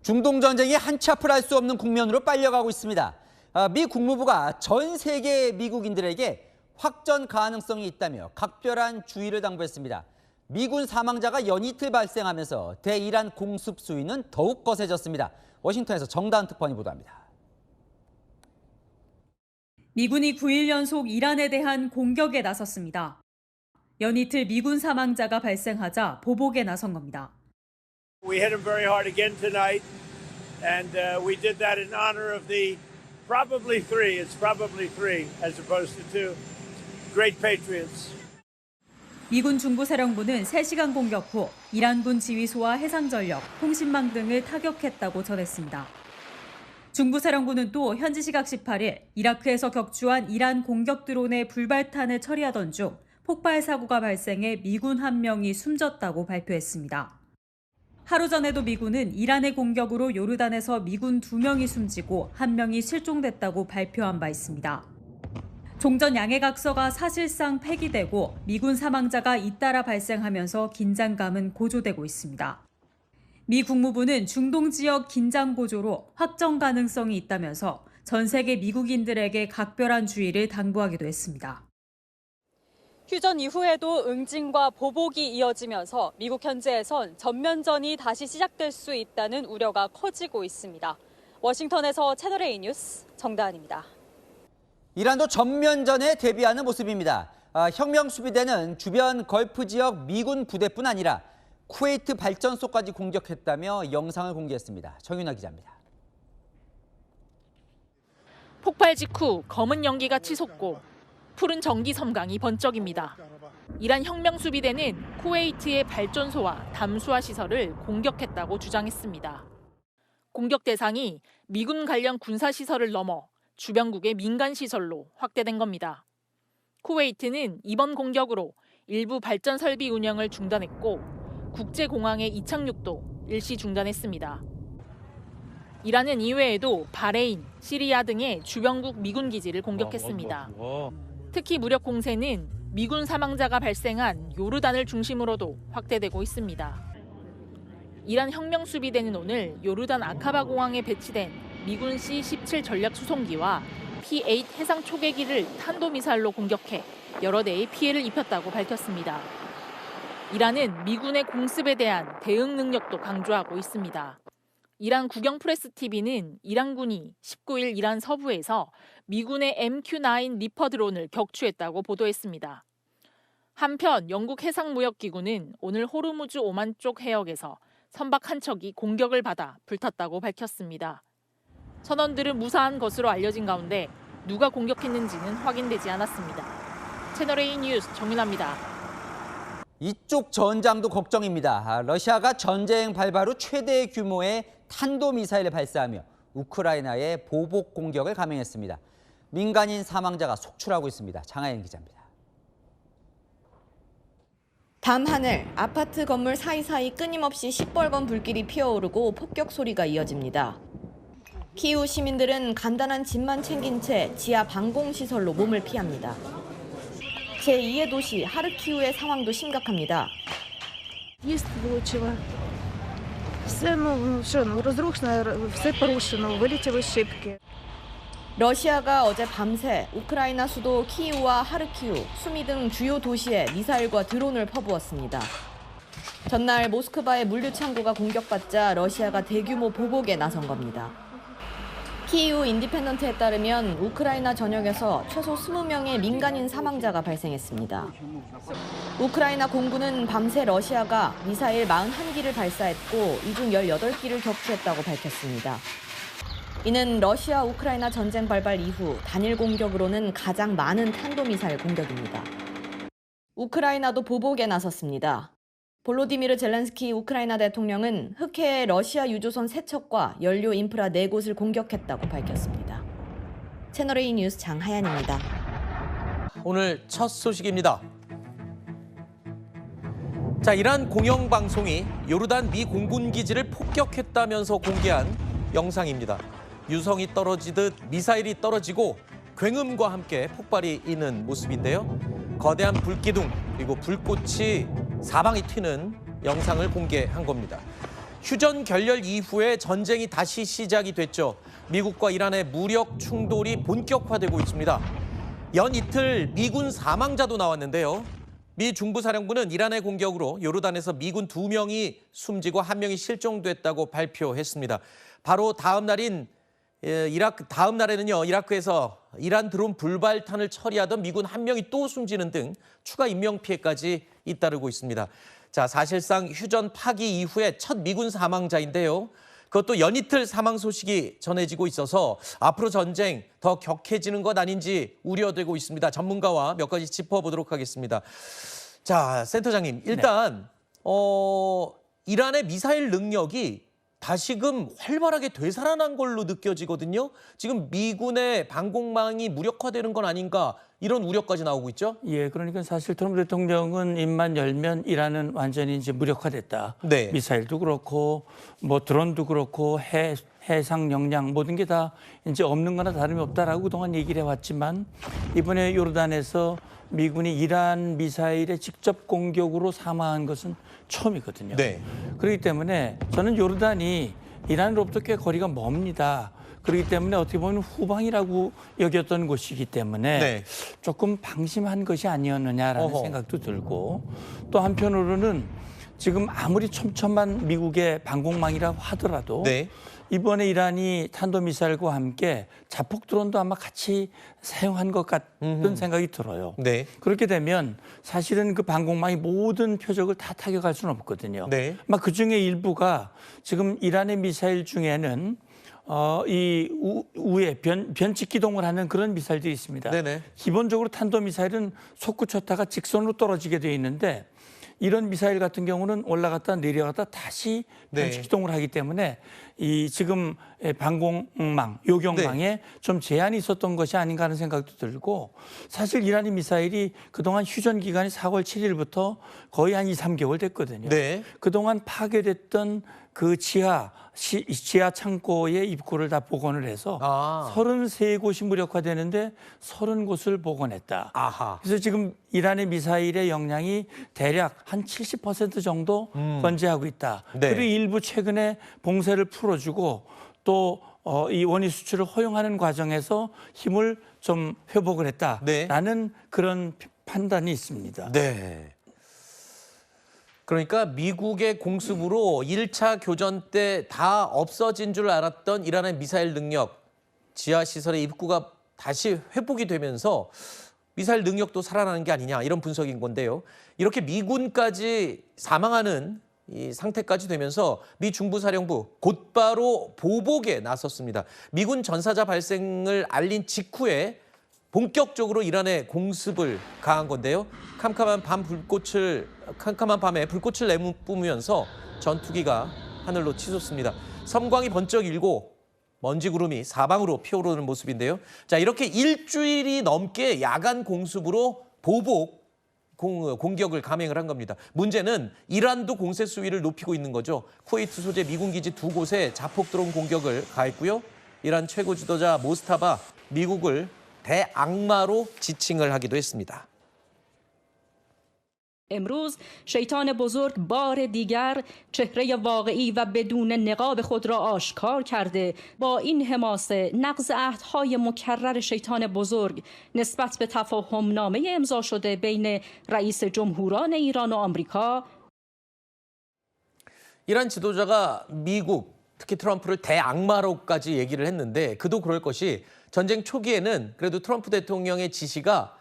중동 전쟁이 한치 앞을 알 수 없는 국면으로 빨려가고 있습니다. 미 국무부가 전 세계 미국인들에게 확전 가능성이 있다며 각별한 주의를 당부했습니다. 미군 사망자가 연이틀 발생하면서 대이란 공습 수위는 더욱 거세졌습니다. 워싱턴에서 정다은 특파원이 보도합니다. 미군이 9일 연속 이란에 대한 공격에 나섰습니다. 연이틀 미군 사망자가 발생하자 보복에 나선 겁니다. We hit them very hard again tonight, and we did that in honor of the probably three as opposed to two great patriots. 미군 중부사령부는 3시간 공격 후 이란군 지휘소와 해상전력, 통신망 등을 타격했다고 전했습니다. 중부사령부는 또 현지 시각 18일 이라크에서 격추한 이란 공격 드론의 불발탄을 처리하던 중 폭발 사고가 발생해 미군 1명이 숨졌다고 발표했습니다. 하루 전에도 미군은 이란의 공격으로 요르단에서 미군 2명이 숨지고 1명이 실종됐다고 발표한 바 있습니다. 종전 양해각서가 사실상 폐기되고 미군 사망자가 잇따라 발생하면서 긴장감은 고조되고 있습니다. 미 국무부는 중동 지역 긴장 고조로 확정 가능성이 있다면서 전 세계 미국인들에게 각별한 주의를 당부하기도 했습니다. 휴전 이후에도 응징과 보복이 이어지면서 미국 현지에선 전면전이 다시 시작될 수 있다는 우려가 커지고 있습니다. 워싱턴에서 채널A 뉴스 정다은입니다. 이란도 전면전에 대비하는 모습입니다. 혁명수비대는 주변 걸프 지역 미군 부대뿐 아니라 쿠웨이트 발전소까지 공격했다며 영상을 공개했습니다. 정윤아 기자입니다. 폭발 직후 검은 연기가 치솟고 푸른 전기 섬광이 번쩍입니다. 이란 혁명수비대는 쿠웨이트의 발전소와 담수화 시설을 공격했다고 주장했습니다. 공격 대상이 미군 관련 군사시설을 넘어 주변국의 민간시설로 확대된 겁니다. 쿠웨이트는 이번 공격으로 일부 발전 설비 운영을 중단했고 국제공항의 이착륙도 일시 중단했습니다. 이란은 이외에도 바레인, 시리아 등의 주변국 미군 기지를 공격했습니다. 특히 무력 공세는 미군 사망자가 발생한 요르단을 중심으로도 확대되고 있습니다. 이란 혁명수비대는 오늘 요르단 아카바 공항에 배치된 미군 C-17 전략 수송기와 P-8 해상 초계기를 탄도미사일로 공격해 여러 대의 피해를 입혔다고 밝혔습니다. 이란은 미군의 공습에 대한 대응 능력도 강조하고 있습니다. 이란 국영 프레스 TV는 이란군이 19일 이란 서부에서 미군의 MQ-9 리퍼 드론을 격추했다고 보도했습니다. 한편 영국 해상무역기구는 오늘 호르무즈 오만 쪽 해역에서 선박 한 척이 공격을 받아 불탔다고 밝혔습니다. 선원들은 무사한 것으로 알려진 가운데 누가 공격했는지는 확인되지 않았습니다. 채널A 뉴스 정윤아입니다. 이쪽 전장도 걱정입니다. 러시아가 전쟁 발발 후 최대 규모의 탄도미사일을 발사하며 우크라이나에 보복 공격을 감행했습니다. 민간인 사망자가 속출하고 있습니다. 장하연 기자입니다. 밤하늘, 아파트 건물 사이사이 끊임없이 시뻘건 불길이 피어오르고 폭격 소리가 이어집니다. 키이우 시민들은 간단한 짐만 챙긴 채 지하 방공시설로 몸을 피합니다. 제2의 도시 하르키우의 상황도 심각합니다. 러시아가 어제 밤새 우크라이나 수도 키이우와 하르키우, 수미 등 주요 도시에 미사일과 드론을 퍼부었습니다. 전날 모스크바의 물류창고가 공격받자 러시아가 대규모 보복에 나선 겁니다. 키이우 인디펜던트에 따르면 우크라이나 전역에서 최소 20명의 민간인 사망자가 발생했습니다. 우크라이나 공군은 밤새 러시아가 미사일 41기를 발사했고 이 중 18기를 격추했다고 밝혔습니다. 이는 러시아 우크라이나 전쟁 발발 이후 단일 공격으로는 가장 많은 탄도미사일 공격입니다. 우크라이나도 보복에 나섰습니다. 볼로디미르 젤렌스키 우크라이나 대통령은 흑해의 러시아 유조선 3척과 연료 인프라 4곳을 공격했다고 밝혔습니다. 채널A 뉴스 장하연입니다. 오늘 첫 소식입니다. 이란 공영방송이 요르단 미 공군 기지를 폭격했다면서 공개한 영상입니다. 유성이 떨어지듯 미사일이 떨어지고 굉음과 함께 폭발이 있는 모습인데요. 거대한 불기둥 그리고 불꽃이 사방이 튀는 영상을 공개한 겁니다. 휴전 결렬 이후에 전쟁이 다시 시작이 됐죠. 미국과 이란의 무력 충돌이 본격화되고 있습니다. 연 이틀 미군 사망자도 나왔는데요. 미 중부사령부는 이란의 공격으로 요르단에서 미군 2명이 숨지고 1명이 실종됐다고 발표했습니다. 바로 다음 날에는요, 이라크에서 이란 드론 불발탄을 처리하던 미군 1명이 또 숨지는 등 추가 인명 피해까지 잇따르고 있습니다. 자, 사실상 휴전 파기 이후에 첫 미군 사망자인데요. 그것도 연이틀 사망 소식이 전해지고 있어서 앞으로 전쟁 더 격해지는 것 아닌지 우려되고 있습니다. 전문가와 몇 가지 짚어보도록 하겠습니다. 자, 센터장님, 일단 이란의 미사일 능력이 다시금 활발하게 되살아난 걸로 느껴지거든요. 지금 미군의 방공망이 무력화되는 건 아닌가 이런 우려까지 나오고 있죠. 예, 그러니까 사실 트럼프 대통령은 입만 열면 이란은 완전히 이제 무력화됐다. 네. 미사일도 그렇고 뭐 드론도 그렇고 해상 역량 모든 게 다 이제 없는 거나 다름이 없다라고 그동안 얘기를 해왔지만 이번에 요르단에서 미군이 이란 미사일의 직접 공격으로 사망한 것은 처음이거든요. 네. 그렇기 때문에 저는 요르단이 이란으로부터 꽤 거리가 멉니다. 그렇기 때문에 어떻게 보면 후방이라고 여겼던 곳이기 때문에 네. 조금 방심한 것이 아니었느냐라는 어허. 생각도 들고 또 한편으로는 지금 아무리 촘촘한 미국의 방공망이라고 하더라도 네. 이번에 이란이 탄도미사일과 함께 자폭 드론도 아마 같이 사용한 것 같은 생각이 들어요. 네. 그렇게 되면 사실은 그 방공망이 모든 표적을 다 타격할 수는 없거든요. 네. 막 그중에 일부가 지금 이란의 미사일 중에는 이 우에 변칙 기동을 하는 그런 미사일들이 있습니다. 네네. 기본적으로 탄도미사일은 솟구쳤다가 직선으로 떨어지게 돼 있는데 이런 미사일 같은 경우는 올라갔다 내려갔다 다시 네. 변칙 기동을 하기 때문에 이 지금 방공망, 요격망에 네. 좀 제한이 있었던 것이 아닌가 하는 생각도 들고 사실 이란의 미사일이 그동안 휴전 기간이 4월 7일부터 거의 한 2, 3개월 됐거든요. 네. 그동안 파괴됐던 그 지하 창고의 입구를 다 복원을 해서 33곳이 무력화되는데 30곳을 복원했다. 아하. 그래서 지금 이란의 미사일의 역량이 대략 한 70% 정도 건재하고 있다. 네. 그리고 일부 최근에 봉쇄를 풀어주고 또 이 원유 수출을 허용하는 과정에서 힘을 좀 회복을 했다라는 그런 판단이 있습니다. 네. 그러니까 미국의 공습으로 1차 교전 때 다 없어진 줄 알았던 이란의 미사일 능력, 지하시설의 입구가 다시 회복이 되면서 미사일 능력도 살아나는 게 아니냐 이런 분석인 건데요. 이렇게 미군까지 사망하는 이 상태까지 되면서 미 중부사령부 곧바로 보복에 나섰습니다. 미군 전사자 발생을 알린 직후에 본격적으로 이란의 공습을 가한 건데요. 캄캄한 밤에 불꽃을 내뿜으면서 전투기가 하늘로 치솟습니다. 섬광이 번쩍 일고 먼지 구름이 사방으로 피어오르는 모습인데요. 자, 이렇게 일주일이 넘게 야간 공습으로 보복 공격을 감행을 한 겁니다. 문제는 이란도 공세 수위를 높이고 있는 거죠. 쿠웨이트 소재 미군 기지 2곳에 자폭 드론 공격을 가했고요. 이란 최고 지도자 모스타바 미국을 대악마로 지칭을 하기도 했습니다. امروز شیطان بزرگ بار دیگر چهره واقعی و بدون نقاب خود را آشکار کرده با این حماسه نقض عهدهای مکرر شیطان بزرگ نسبت به تفاهم نامه امضا شده بین رئیس جمهوران ایران و آمریکا 이란 지도자가 미국, 특히 트럼프를 대악마로까지 얘기를 했는데 그도 그럴 것이 전쟁 초기에는 그래도 트럼프 대통령의 지시가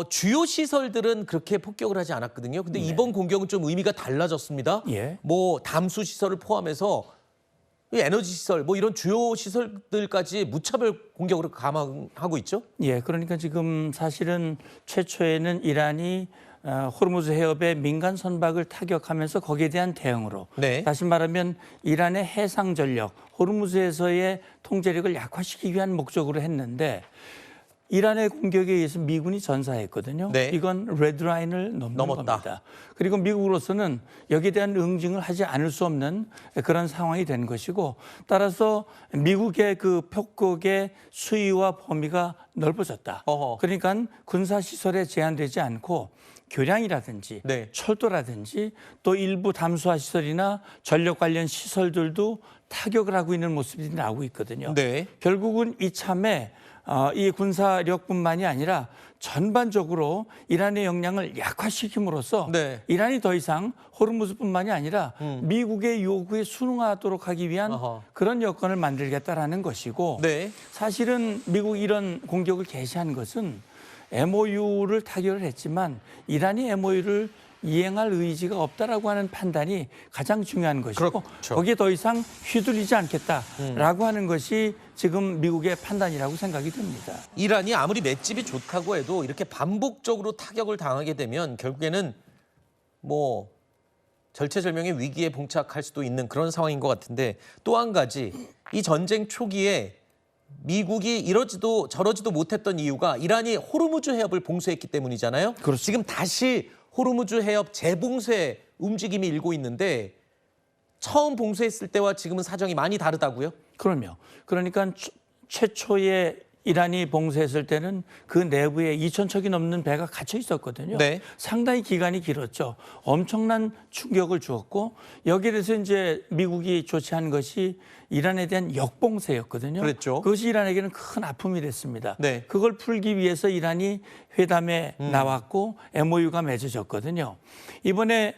주요 시설들은 그렇게 폭격을 하지 않았거든요. 근데 이번 공격은 좀 의미가 달라졌습니다. 예. 뭐 담수 시설을 포함해서 에너지 시설, 뭐 이런 주요 시설들까지 무차별 공격으로 감행하고 있죠. 예, 그러니까 지금 사실은 최초에는 이란이 호르무즈 해협의 민간 선박을 타격하면서 거기에 대한 대응으로 네. 다시 말하면 이란의 해상 전력, 호르무즈에서의 통제력을 약화시키기 위한 목적으로 했는데 이란의 공격에 의해서 미군이 전사했거든요. 네. 이건 레드라인을 넘었다. 겁니다. 그리고 미국으로서는 여기에 대한 응징을 하지 않을 수 없는 그런 상황이 된 것이고 따라서 미국의 그 폭격의 수위와 범위가 넓어졌다. 어허. 그러니까 군사시설에 제한되지 않고 교량이라든지 네. 철도라든지 또 일부 담수화 시설이나 전력 관련 시설들도 타격을 하고 있는 모습이 나오고 있거든요. 네. 결국은 이참에 이 군사력뿐만이 아니라 전반적으로 이란의 역량을 약화시킴으로써 네. 이란이 더 이상 호르무즈뿐만이 아니라 미국의 요구에 순응하도록 하기 위한 어허. 그런 여건을 만들겠다라는 것이고 네. 사실은 미국이 이런 공격을 개시한 것은 MOU를 타결을 했지만 이란이 MOU를 이행할 의지가 없다라고 하는 판단이 가장 중요한 것이고 그렇죠. 거기에 더 이상 휘둘리지 않겠다라고 하는 것이 지금 미국의 판단이라고 생각이 듭니다. 이란이 아무리 맷집이 좋다고 해도 이렇게 반복적으로 타격을 당하게 되면 결국에는 뭐 절체절명의 위기에 봉착할 수도 있는 그런 상황인 것 같은데 또 한 가지 이 전쟁 초기에 미국이 이러지도 저러지도 못했던 이유가 이란이 호르무즈 해협을 봉쇄했기 때문이잖아요. 그렇죠. 지금 다시 호르무즈 해협 재봉쇄 움직임이 일고 있는데 처음 봉쇄했을 때와 지금은 사정이 많이 다르다고요? 그럼요. 그러니까 최초에 이란이 봉쇄했을 때는 그 내부에 2,000척이 넘는 배가 갇혀 있었거든요. 네. 상당히 기간이 길었죠. 엄청난 충격을 주었고 여기에 대해서 이제 미국이 조치한 것이 이란에 대한 역봉쇄였거든요. 그랬죠. 그것이 이란에게는 큰 아픔이 됐습니다. 네. 그걸 풀기 위해서 이란이 회담에 나왔고 MOU가 맺어졌거든요. 이번에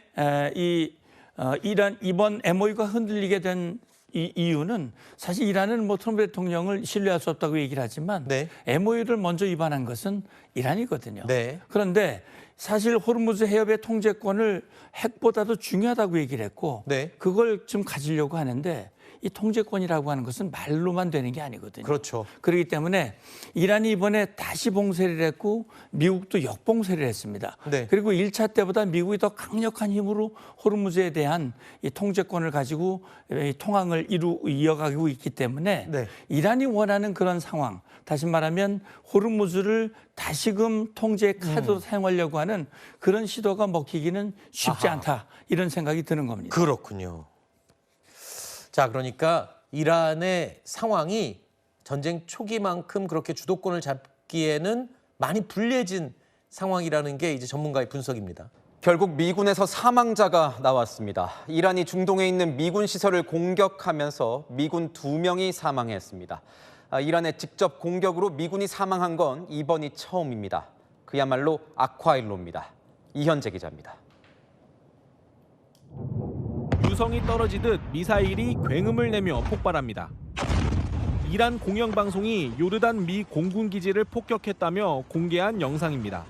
이번 MOU가 흔들리게 된 이 이유는 사실 이란은 뭐 트럼프 대통령을 신뢰할 수 없다고 얘기를 하지만 네. MOU를 먼저 위반한 것은 이란이거든요. 네. 그런데 사실 호르무즈 해협의 통제권을 핵보다도 중요하다고 얘기를 했고 네. 그걸 좀 가지려고 하는데 이 통제권이라고 하는 것은 말로만 되는 게 아니거든요. 그렇죠. 그렇기 때문에 이란이 이번에 다시 봉쇄를 했고 미국도 역봉쇄를 했습니다. 네. 그리고 1차 때보다 미국이 더 강력한 힘으로 호르무즈에 대한 이 통제권을 가지고 이 통항을 이어가고 있기 때문에 네. 이란이 원하는 그런 상황, 다시 말하면 호르무즈를 다시금 통제 카드로 사용하려고 하는 그런 시도가 먹히기는 쉽지 않다 이런 생각이 드는 겁니다. 그렇군요. 자, 그러니까 이란의 상황이 전쟁 초기만큼 그렇게 주도권을 잡기에는 많이 불리해진 상황이라는 게 이제 전문가의 분석입니다. 결국 미군에서 사망자가 나왔습니다. 이란이 중동에 있는 미군 시설을 공격하면서 미군 2명이 사망했습니다. 이란의 직접 공격으로 미군이 사망한 건 이번이 처음입니다. 그야말로 악화일로입니다. 이현재 기자입니다. 유성이 떨어지듯 미사일이 굉음을 내며 폭발합니다. 이란 공영방송이 요르단 미 공군기지를 폭격했다며 공개한 영상입니다.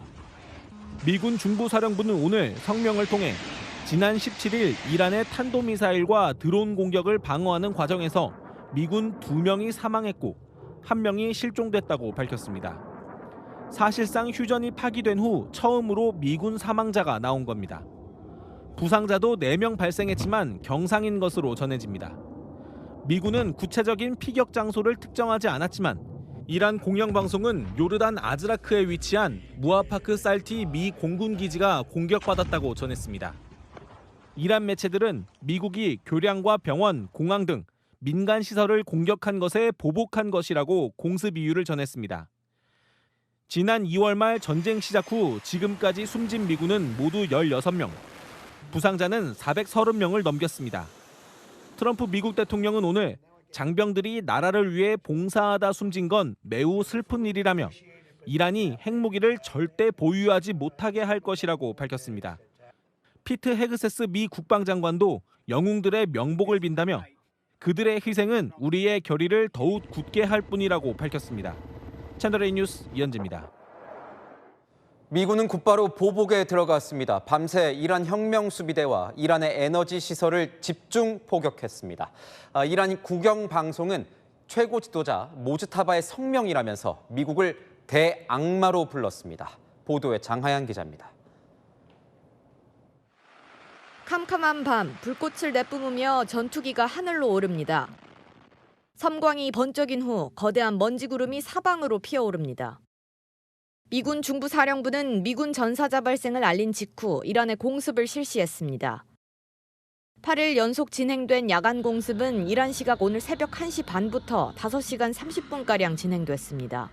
미군 중부사령부는 오늘 성명을 통해 지난 17일 이란의 탄도미사일과 드론 공격을 방어하는 과정에서 미군 2명이 사망했고 1명이 실종됐다고 밝혔습니다. 사실상 휴전이 파기된 후 처음으로 미군 사망자가 나온 겁니다. 부상자도 4명 발생했지만 경상인 것으로 전해집니다. 미군은 구체적인 피격 장소를 특정하지 않았지만 이란 공영방송은 요르단 아즈라크에 위치한 무아파크 살티 미 공군기지가 공격받았다고 전했습니다. 이란 매체들은 미국이 교량과 병원, 공항 등 민간 시설을 공격한 것에 보복한 것이라고 공습 이유를 전했습니다. 지난 2월 말 전쟁 시작 후 지금까지 숨진 미군은 모두 16명, 부상자는 430명을 넘겼습니다. 트럼프 미국 대통령은 오늘 장병들이 나라를 위해 봉사하다 숨진 건 매우 슬픈 일이라며 이란이 핵무기를 절대 보유하지 못하게 할 것이라고 밝혔습니다. 피트 헤그세스 미 국방장관도 영웅들의 명복을 빈다며 그들의 희생은 우리의 결의를 더욱 굳게 할 뿐이라고 밝혔습니다. 채널A 뉴스 이현지입니다. 미군은 곧바로 보복에 들어갔습니다. 밤새 이란 혁명수비대와 이란의 에너지 시설을 집중 포격했습니다. 이란 국영방송은 최고 지도자 모즈타바의 성명이라면서 미국을 대악마로 불렀습니다. 보도에 장하연 기자입니다. 캄캄한 밤, 불꽃을 내뿜으며 전투기가 하늘로 오릅니다. 섬광이 번쩍인 후 거대한 먼지 구름이 사방으로 피어오릅니다. 미군 중부사령부는 미군 전사자 발생을 알린 직후 이란의 공습을 실시했습니다. 8일 연속 진행된 야간 공습은 이란 시각 오늘 새벽 1시 반부터 5시간 30분가량 진행됐습니다.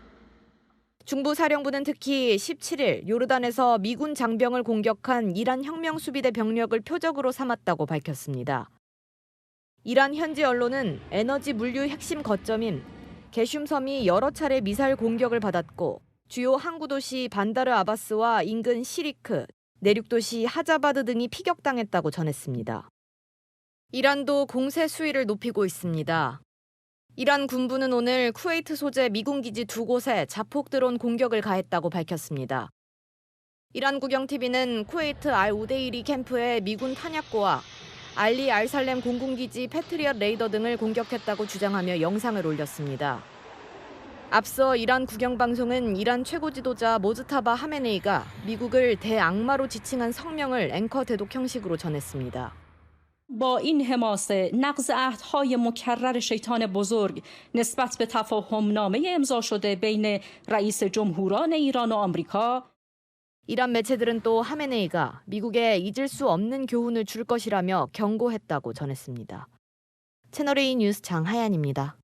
중부사령부는 특히 17일 요르단에서 미군 장병을 공격한 이란 혁명수비대 병력을 표적으로 삼았다고 밝혔습니다. 이란 현지 언론은 에너지 물류 핵심 거점인 게슘섬이 여러 차례 미사일 공격을 받았고 주요 항구 도시 반다르 아바스와 인근 시리크, 내륙 도시 하자바드 등이 피격당했다고 전했습니다. 이란도 공세 수위를 높이고 있습니다. 이란 군부는 오늘 쿠웨이트 소재 미군 기지 2곳에 자폭 드론 공격을 가했다고 밝혔습니다. 이란 국영TV는 쿠웨이트 알-우데이리 캠프의 미군 탄약고와 알리 알살렘 공군기지 패트리엇 레이더 등을 공격했다고 주장하며 영상을 올렸습니다. 앞서 이란 국영방송은 이란 최고 지도자 모즈타바 하메네이가 미국을 대악마로 지칭한 성명을 앵커 대독 형식으로 전했습니다. با این حماسه نقض عهدهای مکرر شیطان بزرگ نسبت به تفاهمنامه امضا شده بین رئیس جمهوران ایران و آمریکا 이란 매체들은 또 하메네이가 미국에 잊을 수 없는 교훈을 줄 것이라며 경고했다고 전했습니다. 채널A 뉴스 장하얀입니다.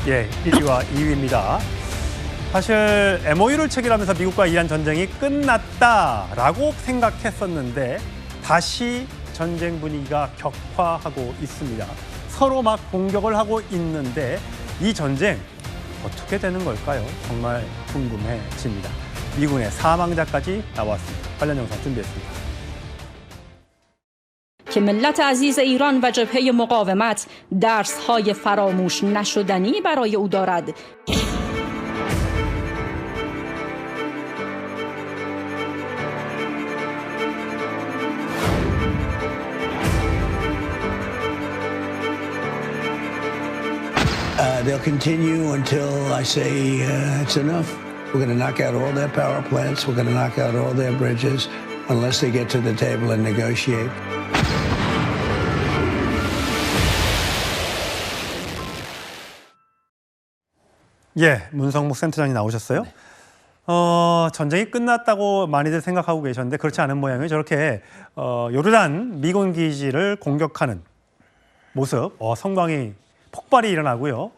예, 1위와 2위입니다. 사실 MOU를 체결하면서 미국과 이란 전쟁이 끝났다라고 생각했었는데 다시 전쟁 분위기가 격화하고 있습니다. 서로 막 공격을 하고 있는데 이 전쟁 어떻게 되는 걸까요? 정말 궁금해집니다. 미군의 사망자까지 나왔습니다. 관련 영상 준비했습니다. که ملت عزیز ایران و جبهه مقاومت درس‌های فراموش نشدنی برای او دارد. They'll continue until I say it's enough. We're going to knock out all their power plants. We're going to knock out all their bridges unless they get to the table and negotiate. 예, 문성목 센터장이 나오셨어요. 전쟁이 끝났다고 많이들 생각하고 계셨는데 그렇지 않은 모양이에요. 저렇게 요르단 미군 기지를 공격하는 모습, 성광이 폭발이 일어나고요.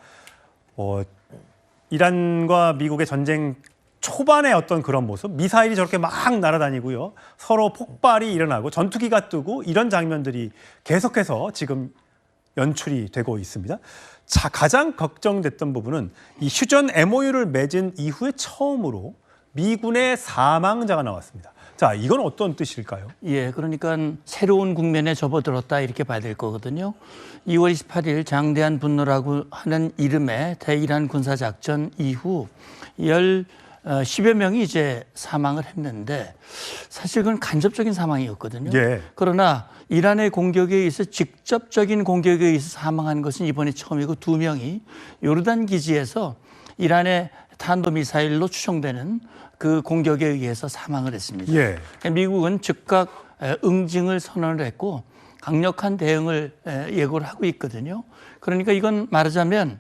이란과 미국의 전쟁 초반의 어떤 그런 모습, 미사일이 저렇게 막 날아다니고요. 서로 폭발이 일어나고 전투기가 뜨고 이런 장면들이 계속해서 지금 연출이 되고 있습니다. 자, 가장 걱정됐던 부분은 이 휴전 MOU를 맺은 이후에 처음으로 미군의 사망자가 나왔습니다. 자, 이건 어떤 뜻일까요? 예, 그러니까 새로운 국면에 접어들었다 이렇게 봐야 될 거거든요. 2월 28일 장대한 분노라고 하는 이름의 대이란 군사작전 이후 10여 명이 이제 사망을 했는데 사실 그건 간접적인 사망이었거든요. 예. 그러나 이란의 공격에 의해서 직접적인 공격에 의해서 사망한 것은 이번이 처음이고 2명이 요르단 기지에서 이란의 탄도미사일로 추정되는 그 공격에 의해서 사망을 했습니다. 예. 미국은 즉각 응징을 선언을 했고 강력한 대응을 예고를 하고 있거든요. 그러니까 이건 말하자면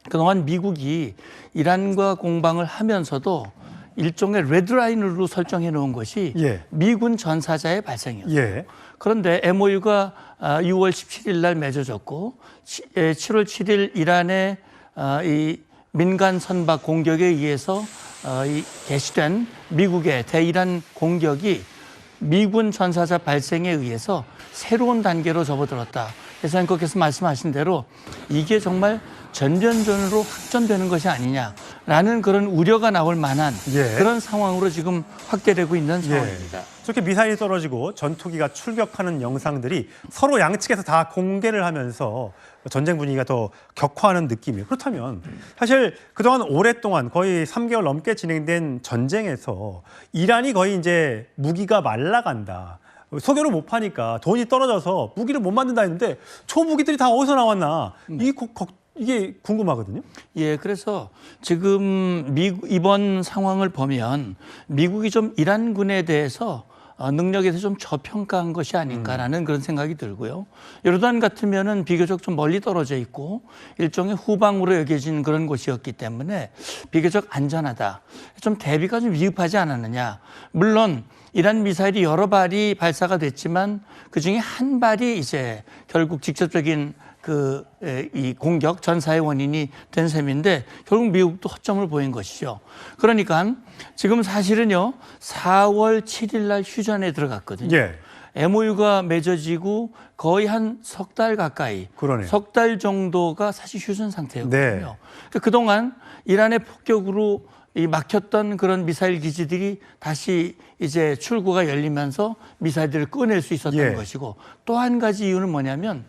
그동안 미국이 이란과 공방을 하면서도 일종의 레드라인으로 설정해 놓은 것이 예. 미군 전사자의 발생이었어요. 예. 그런데 MOU가 6월 17일 날 맺어졌고 7월 7일 이란의 이 민간 선박 공격에 의해서 개시된 미국의 대이란 공격이 미군 전사자 발생에 의해서 새로운 단계로 접어들었다. 그래서 앵커께서 말씀하신 대로 이게 정말 전면전으로 확전되는 것이 아니냐라는 그런 우려가 나올 만한 예. 그런 상황으로 지금 확대되고 있는 상황입니다. 저렇게 미사일이 떨어지고 전투기가 출격하는 영상들이 서로 양측에서 다 공개를 하면서 전쟁 분위기가 더 격화하는 느낌이에요. 그렇다면 사실 그동안 오랫동안 거의 3개월 넘게 진행된 전쟁에서 이란이 거의 이제 무기가 말라간다. 석유를 못 파니까 돈이 떨어져서 무기를 못 만든다 했는데 초무기들이 다 어디서 나왔나. 이게 궁금하거든요. 예, 그래서 지금 이번 상황을 보면 미국이 좀 이란군에 대해서 능력에서 좀 저평가한 것이 아닌가라는 그런 생각이 들고요. 요르단 같으면은 비교적 좀 멀리 떨어져 있고 일종의 후방으로 여겨진 그런 곳이었기 때문에 비교적 안전하다. 좀 대비가 좀 위급하지 않았느냐. 물론 이란 미사일이 여러 발이 발사가 됐지만 그중에 한 발이 이제 결국 직접적인 이 공격 전사의 원인이 된 셈인데 결국 미국도 허점을 보인 것이죠. 그러니까 지금 사실은요 4월 7일 날 휴전에 들어갔거든요. 예. MOU가 맺어지고 거의 한 석 달 가까이, 그러네요. 석 달 정도가 사실 휴전 상태였거든요. 네. 그동안 이란의 폭격으로 이 막혔던 그런 미사일 기지들이 다시 이제 출구가 열리면서 미사일들을 꺼낼 수 있었던 예. 것이고 또 한 가지 이유는 뭐냐면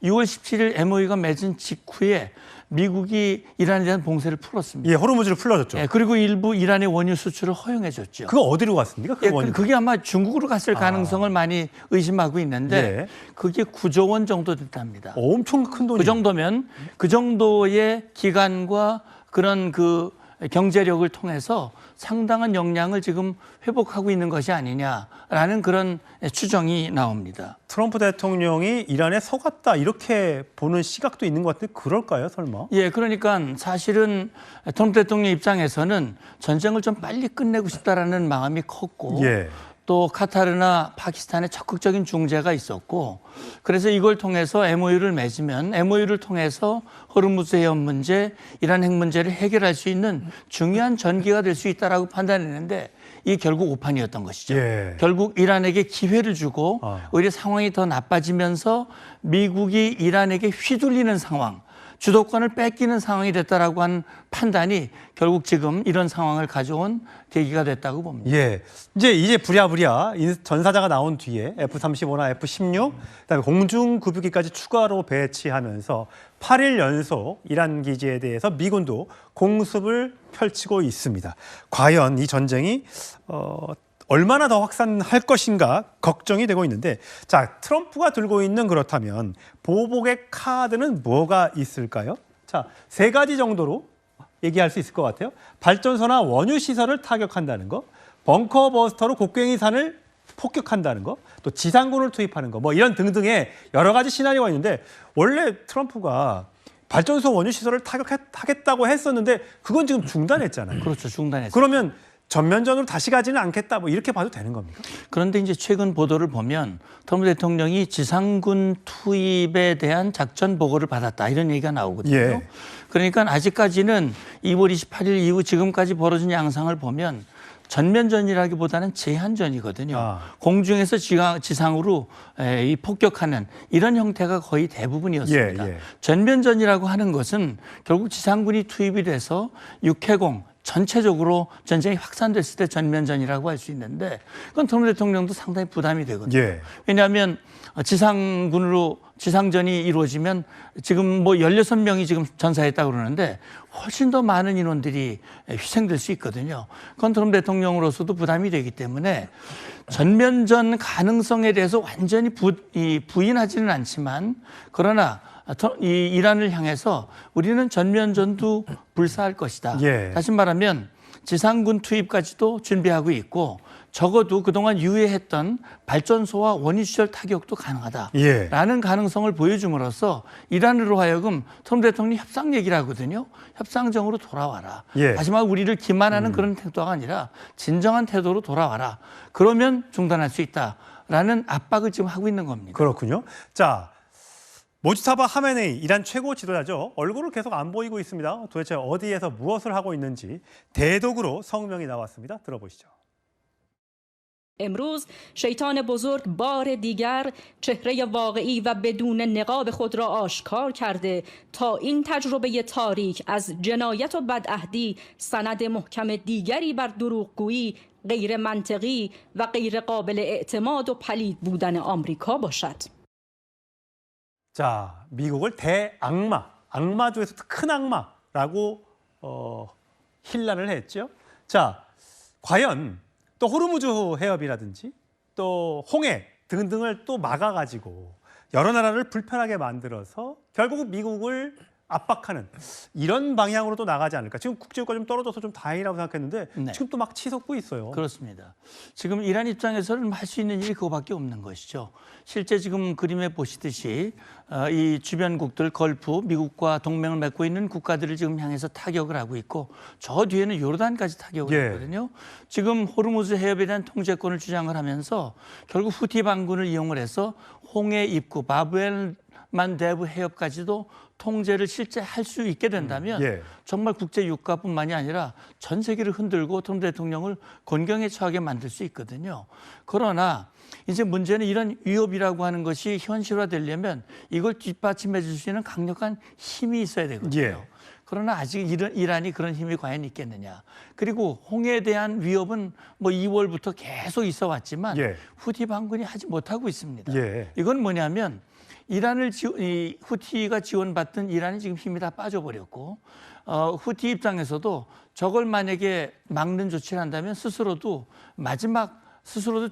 6월 17일 MOU가 맺은 직후에 미국이 이란에 대한 봉쇄를 풀었습니다. 예, 호르무즈를 풀어줬죠. 예, 그리고 일부 이란의 원유 수출을 허용해 줬죠. 그거 어디로 갔습니까? 그 예, 원유. 그게 아마 중국으로 갔을 가능성을 많이 의심하고 있는데 예. 그게 9조 원 정도 됐답니다. 엄청 큰 돈이. 그 정도면 그 정도의 기간과 그런 그 경제력을 통해서 상당한 역량을 지금 회복하고 있는 것이 아니냐라는 그런 추정이 나옵니다. 트럼프 대통령이 이란에 속았다 이렇게 보는 시각도 있는 것 같은데 그럴까요, 설마? 예, 그러니까 사실은 트럼프 대통령 입장에서는 전쟁을 좀 빨리 끝내고 싶다라는 마음이 컸고 예. 또 카타르나 파키스탄의 적극적인 중재가 있었고 그래서 이걸 통해서 MOU를 맺으면 MOU를 통해서 호르무즈 해협 문제, 이란 핵 문제를 해결할 수 있는 중요한 전기가 될 수 있다라고 판단했는데 이게 결국 오판이었던 것이죠. 예. 결국 이란에게 기회를 주고 오히려 상황이 더 나빠지면서 미국이 이란에게 휘둘리는 상황, 주도권을 뺏기는 상황이 됐다라고 하는 판단이 결국 지금 이런 상황을 가져온 계기가 됐다고 봅니다. 예. 이제 부랴부랴 전사자가 나온 뒤에 F-35나 F-16, 그다음에 공중급유기까지 추가로 배치하면서 8일 연속 이란 기지에 대해서 미군도 공습을 펼치고 있습니다. 과연 이 전쟁이 얼마나 더 확산할 것인가 걱정이 되고 있는데 자, 트럼프가 들고 있는 그렇다면 보복의 카드는 뭐가 있을까요? 자, 3가지 정도로 얘기할 수 있을 것 같아요. 발전소나 원유 시설을 타격한다는 거, 벙커 버스터로 곡괭이 산을 폭격한다는 거, 또 지상군을 투입하는 거, 뭐 이런 등등의 여러 가지 시나리오가 있는데 원래 트럼프가 발전소 원유 시설을 타격하겠다고 했었는데 그건 지금 중단했잖아요. 그렇죠, 중단했어요. 그러면 전면전으로 다시 가지는 않겠다, 뭐 이렇게 봐도 되는 겁니까? 그런데 이제 최근 보도를 보면 트럼프 대통령이 지상군 투입에 대한 작전 보고를 받았다 이런 얘기가 나오거든요. 예. 그러니까 아직까지는 2월 28일 이후 지금까지 벌어진 양상을 보면 전면전이라기보다는 제한전이거든요. 공중에서 지상으로 이 폭격하는 이런 형태가 거의 대부분이었습니다. 예, 예. 전면전이라고 하는 것은 결국 지상군이 투입이 돼서 육해공 전체적으로 전쟁이 확산됐을 때 전면전이라고 할 수 있는데 그건 트럼프 대통령도 상당히 부담이 되거든요. 예. 왜냐하면 지상군으로 지상전이 이루어지면 지금 뭐 16명이 지금 전사했다고 그러는데 훨씬 더 많은 인원들이 희생될 수 있거든요. 그건 트럼프 대통령으로서도 부담이 되기 때문에 전면전 가능성에 대해서 완전히 부인하지는 않지만 그러나 이 이란을 향해서 우리는 전면전도 불사할 것이다. 예. 다시 말하면 지상군 투입까지도 준비하고 있고 적어도 그동안 유예했던 발전소와 원유시설 타격도 가능하다라는 예. 가능성을 보여줌으로써 이란으로 하여금 트럼프 대통령이 협상 얘기를 하거든요. 협상정으로 돌아와라. 예. 다시 말해 우리를 기만하는 그런 태도가 아니라 진정한 태도로 돌아와라. 그러면 중단할 수 있다라는 압박을 지금 하고 있는 겁니다. 그렇군요. 자, 모지타바 하메네이 이란 최고 지도자죠. 얼굴을 계속 안 보이고 있습니다. 도대체 어디에서 무엇을 하고 있는지 대독으로 성명이 나왔습니다. 들어보시죠. امروز شیطان بزرگ بار دیگر چهره واقعی و بدون نقاب خود را آشکار کرده تا این تجربه تاریک از جنایت و بدعهدی سند محکم دیگری بر دروغگویی غیر منطقی و غیر قابل اعتماد و پلید بودن آمریکا باشد. 자, 미국을 대악마, 악마 중에서도 큰 악마라고 힐난을 했죠. 자, 과연 또 호르무즈 해협이라든지 또 홍해 등등을 또 막아가지고 여러 나라를 불편하게 만들어서 결국 미국을 압박하는 이런 방향으로 또 나가지 않을까. 지금 국제유가 좀 떨어져서 좀 다행이라고 생각했는데 네. 지금 또 막 치솟고 있어요. 그렇습니다. 지금 이란 입장에서는 할 수 있는 일이 그거밖에 없는 것이죠. 실제 지금 그림에 보시듯이 이 주변국들 걸프, 미국과 동맹을 맺고 있는 국가들을 지금 향해서 타격을 하고 있고 저 뒤에는 요르단까지 타격을 예. 했거든요. 지금 호르무즈 해협에 대한 통제권을 주장을 하면서 결국 후티 반군을 이용을 해서 홍해 입구 바브엘 만대부 해협까지도 통제를 실제 할 수 있게 된다면 예. 정말 국제 유가뿐만이 아니라 전 세계를 흔들고 트럼프 대통령을 곤경에 처하게 만들 수 있거든요. 그러나 이제 문제는 이런 위협이라고 하는 것이 현실화되려면 이걸 뒷받침해 줄 수 있는 강력한 힘이 있어야 되거든요. 예. 그러나 아직 이란이 그런 힘이 과연 있겠느냐. 그리고 홍해에 대한 위협은 뭐 2월부터 계속 있어 왔지만 예. 후티 반군이 하지 못하고 있습니다. 예. 이건 뭐냐면 이 후티가 지원받던 이란이 지금 힘이 다 빠져버렸고 후티 입장에서도 저걸 만약에 막는 조치를 한다면 스스로도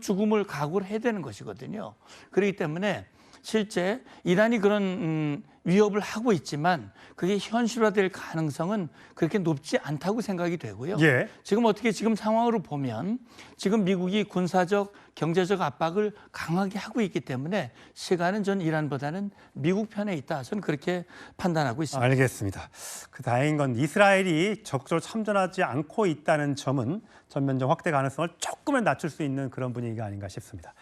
죽음을 각오를 해야 되는 것이거든요. 그렇기 때문에 실제 이란이 그런 위협을 하고 있지만 그게 현실화될 가능성은 그렇게 높지 않다고 생각이 되고요. 예. 지금 상황으로 보면 지금 미국이 군사적, 경제적 압박을 강하게 하고 있기 때문에 시간은 전 이란보다는 미국 편에 있다. 저는 그렇게 판단하고 있습니다. 알겠습니다. 그 다행인 건 이스라엘이 적극적으로 참전하지 않고 있다는 점은 전면적 확대 가능성을 조금은 낮출 수 있는 그런 분위기가 아닌가 싶습니다.